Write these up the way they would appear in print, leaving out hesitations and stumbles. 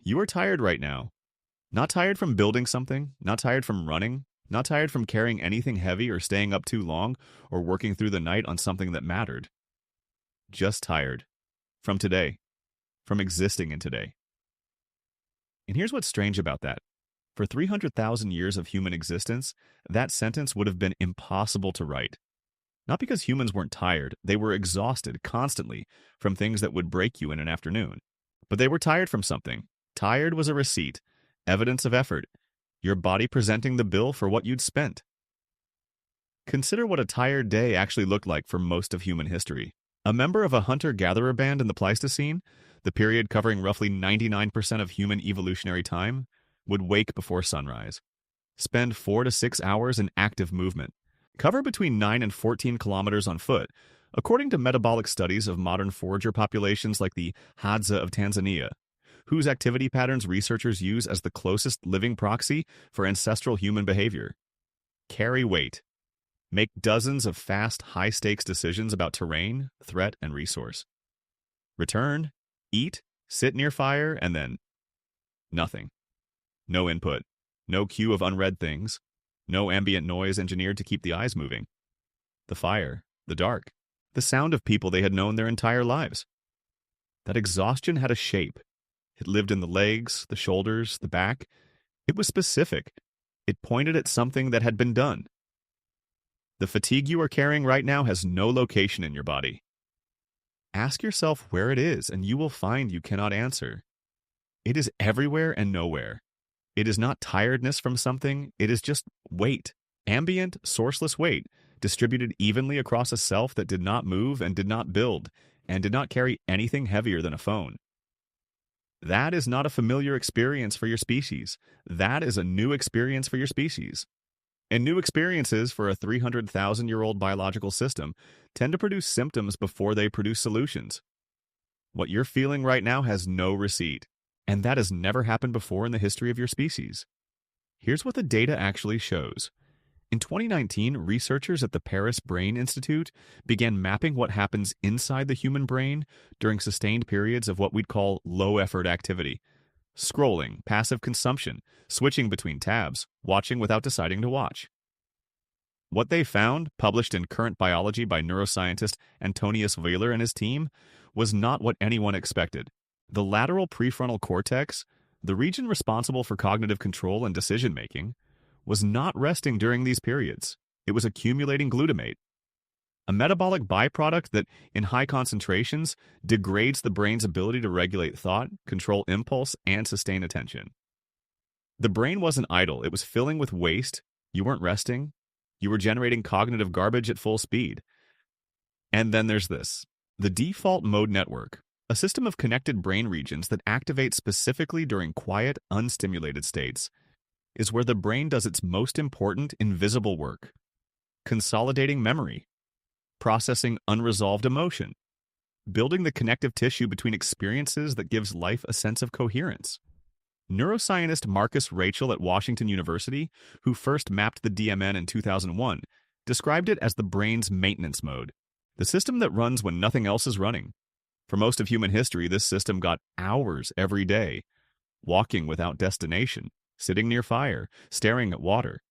You are tired right now. Not tired from building something, not tired from running, not tired from carrying anything heavy or staying up too long or working through the night on something that mattered. Just tired. From today. From existing in today. And here's what's strange about that. For 300,000 years of human existence, that sentence would have been impossible to write. Not because humans weren't tired, they were exhausted constantly from things that would break you in an afternoon. But they were tired from something. Tired was a receipt, evidence of effort, your body presenting the bill for what you'd spent. Consider what a tired day actually looked like for most of human history. A member of a hunter-gatherer band in the Pleistocene, the period covering roughly 99% of human evolutionary time, would wake before sunrise, spend 4 to 6 hours in active movement, cover between 9 and 14 kilometers on foot, according to metabolic studies of modern forager populations like the Hadza of Tanzania, whose activity patterns researchers use as the closest living proxy for ancestral human behavior. Carry weight. Make dozens of fast, high-stakes decisions about terrain, threat, and resource. Return, eat, sit near fire, and then nothing. No input, no queue of unread things, no ambient noise engineered to keep the eyes moving. The fire, the dark, the sound of people they had known their entire lives. That exhaustion had a shape. It lived in the legs, the shoulders, the back. It was specific. It pointed at something that had been done. The fatigue you are carrying right now has no location in your body. Ask yourself where it is, and you will find you cannot answer. It is everywhere and nowhere. It is not tiredness from something, it is just weight. Ambient, sourceless weight, distributed evenly across a self that did not move and did not build, and did not carry anything heavier than a phone. That is not a familiar experience for your species. That is a new experience for your species. And new experiences for a 300,000-year-old biological system tend to produce symptoms before they produce solutions. What you're feeling right now has no receipt, and that has never happened before in the history of your species. Here's what the data actually shows. In 2019, researchers at the Paris Brain Institute began mapping what happens inside the human brain during sustained periods of what we'd call low-effort activity. Scrolling, passive consumption, switching between tabs, watching without deciding to watch. What they found, published in Current Biology by neuroscientist Antonius Weyler and his team, was not what anyone expected. The lateral prefrontal cortex, the region responsible for cognitive control and decision-making, was not resting during these periods. It was accumulating glutamate, a metabolic byproduct that, in high concentrations, degrades the brain's ability to regulate thought, control impulse, and sustain attention. The brain wasn't idle. It was filling with waste. You weren't resting. You were generating cognitive garbage at full speed. And then there's this. The default mode network, a system of connected brain regions that activate specifically during quiet, unstimulated states, is where the brain does its most important invisible work. Consolidating memory, processing unresolved emotion, building the connective tissue between experiences that gives life a sense of coherence. Neuroscientist Marcus Rachel at Washington University, who first mapped the DMN in 2001, described it as the brain's maintenance mode, the system that runs when nothing else is running. For most of human history, this system got hours every day, walking without destination, sitting near fire, staring at water,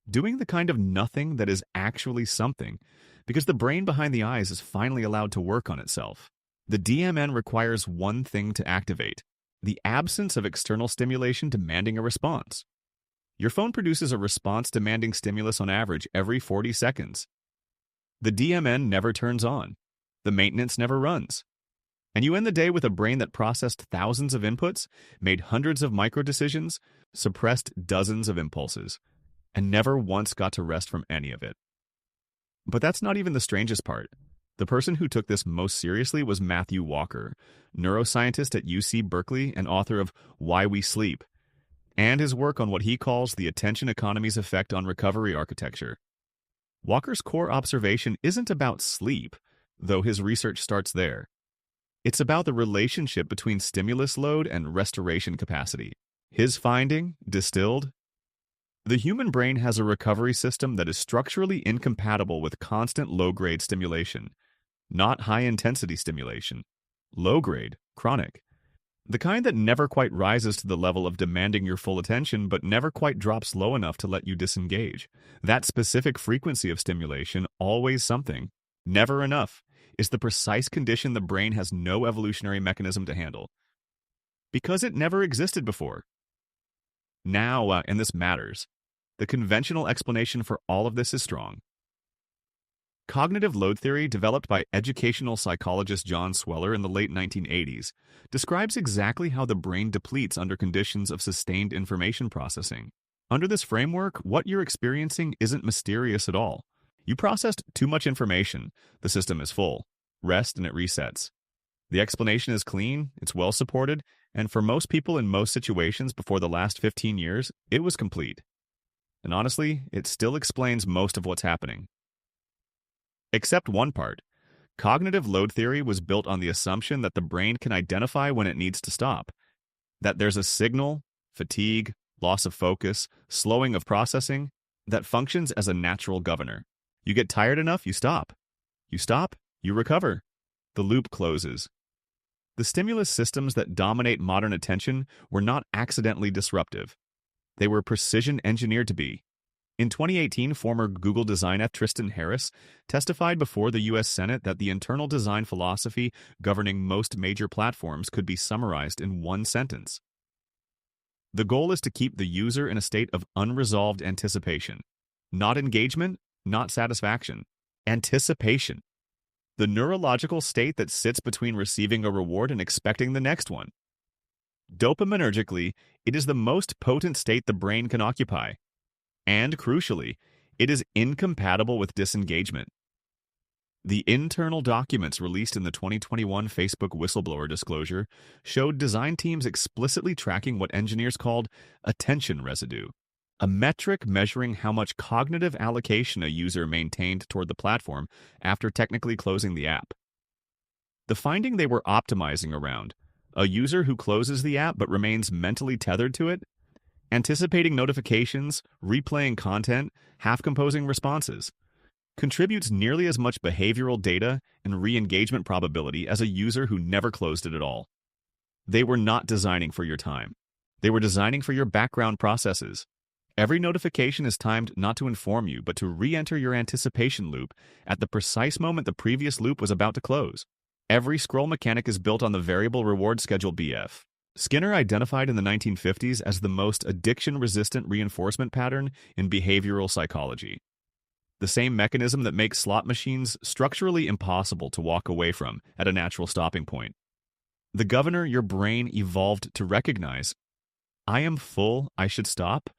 doing the kind of nothing that is actually something, because the brain behind the eyes is finally allowed to work on itself. The DMN requires one thing to activate: the absence of external stimulation demanding a response. Your phone produces a response-demanding stimulus on average every 40 seconds. The DMN never turns on. The maintenance never runs. And you end the day with a brain that processed thousands of inputs, made hundreds of micro-decisions, suppressed dozens of impulses, and never once got to rest from any of it. But that's not even the strangest part. The person who took this most seriously was Matthew Walker, neuroscientist at UC Berkeley and author of Why We Sleep, and his work on what he calls the attention economy's effect on recovery architecture. Walker's core observation isn't about sleep, though his research starts there. It's about the relationship between stimulus load and restoration capacity. His finding, distilled: the human brain has a recovery system that is structurally incompatible with constant low-grade stimulation, not high-intensity stimulation, low-grade, chronic. The kind that never quite rises to the level of demanding your full attention, but never quite drops low enough to let you disengage. That specific frequency of stimulation, always something, never enough, is the precise condition the brain has no evolutionary mechanism to handle. Because it never existed before. Now, and this matters, the conventional explanation for all of this is strong. Cognitive load theory, developed by educational psychologist John Sweller in the late 1980s, describes exactly how the brain depletes under conditions of sustained information processing. Under this framework, what you're experiencing isn't mysterious at all. You processed too much information, the system is full. Rest and it resets. The explanation is clean, it's well supported, and for most people in most situations before the last 15 years, it was complete. And honestly, it still explains most of what's happening. Except one part. Cognitive load theory was built on the assumption that the brain can identify when it needs to stop, that there's a signal, fatigue, loss of focus, slowing of processing, that functions as a natural governor. You get tired enough, you stop. You stop, you recover. The loop closes. The stimulus systems that dominate modern attention were not accidentally disruptive. They were precision engineered to be. In 2018, former Google designer Tristan Harris testified before the U.S. Senate that the internal design philosophy governing most major platforms could be summarized in one sentence. The goal is to keep the user in a state of unresolved anticipation. Not engagement, not satisfaction. Anticipation. The neurological state that sits between receiving a reward and expecting the next one. Dopaminergically, it is the most potent state the brain can occupy. And crucially, it is incompatible with disengagement. The internal documents released in the 2021 Facebook whistleblower disclosure showed design teams explicitly tracking what engineers called attention residue, a metric measuring how much cognitive allocation a user maintained toward the platform after technically closing the app. The finding they were optimizing around, a user who closes the app but remains mentally tethered to it, anticipating notifications, replaying content, half-composing responses, contributes nearly as much behavioral data and re-engagement probability as a user who never closed it at all. They were not designing for your time. They were designing for your background processes. Every notification is timed not to inform you, but to re-enter your anticipation loop at the precise moment the previous loop was about to close. Every scroll mechanic is built on the variable reward schedule BF. Skinner identified in the 1950s as the most addiction-resistant reinforcement pattern in behavioral psychology. The same mechanism that makes slot machines structurally impossible to walk away from at a natural stopping point. The governor your brain evolved to recognize, I am full, I should stop,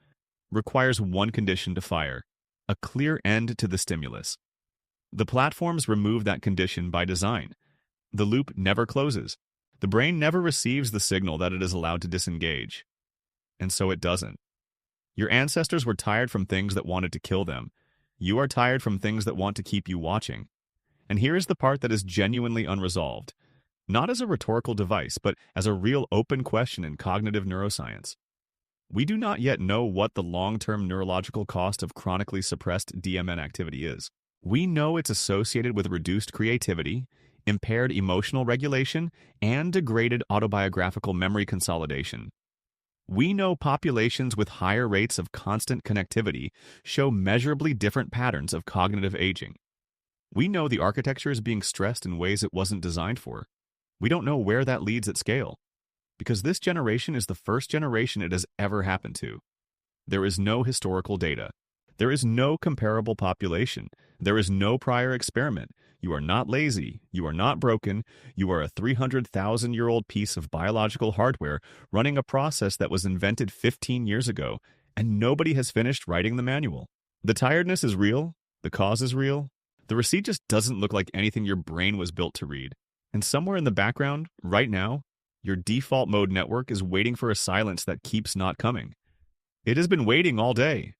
requires one condition to fire, a clear end to the stimulus. The platforms remove that condition by design. The loop never closes. The brain never receives the signal that it is allowed to disengage. And so it doesn't. Your ancestors were tired from things that wanted to kill them. You are tired from things that want to keep you watching. And here is the part that is genuinely unresolved. Not as a rhetorical device, but as a real open question in cognitive neuroscience. We do not yet know what the long-term neurological cost of chronically suppressed DMN activity is. We know it's associated with reduced creativity, impaired emotional regulation, and degraded autobiographical memory consolidation. We know populations with higher rates of constant connectivity show measurably different patterns of cognitive aging. We know the architecture is being stressed in ways it wasn't designed for. We don't know where that leads at scale, because this generation is the first generation it has ever happened to. There is no historical data. There is no comparable population. There is no prior experiment. You are not lazy. You are not broken. You are a 300,000-year-old piece of biological hardware running a process that was invented 15 years ago, and nobody has finished writing the manual. The tiredness is real. The cause is real. The receipt just doesn't look like anything your brain was built to read. And somewhere in the background, right now, your default mode network is waiting for a silence that keeps not coming. It has been waiting all day.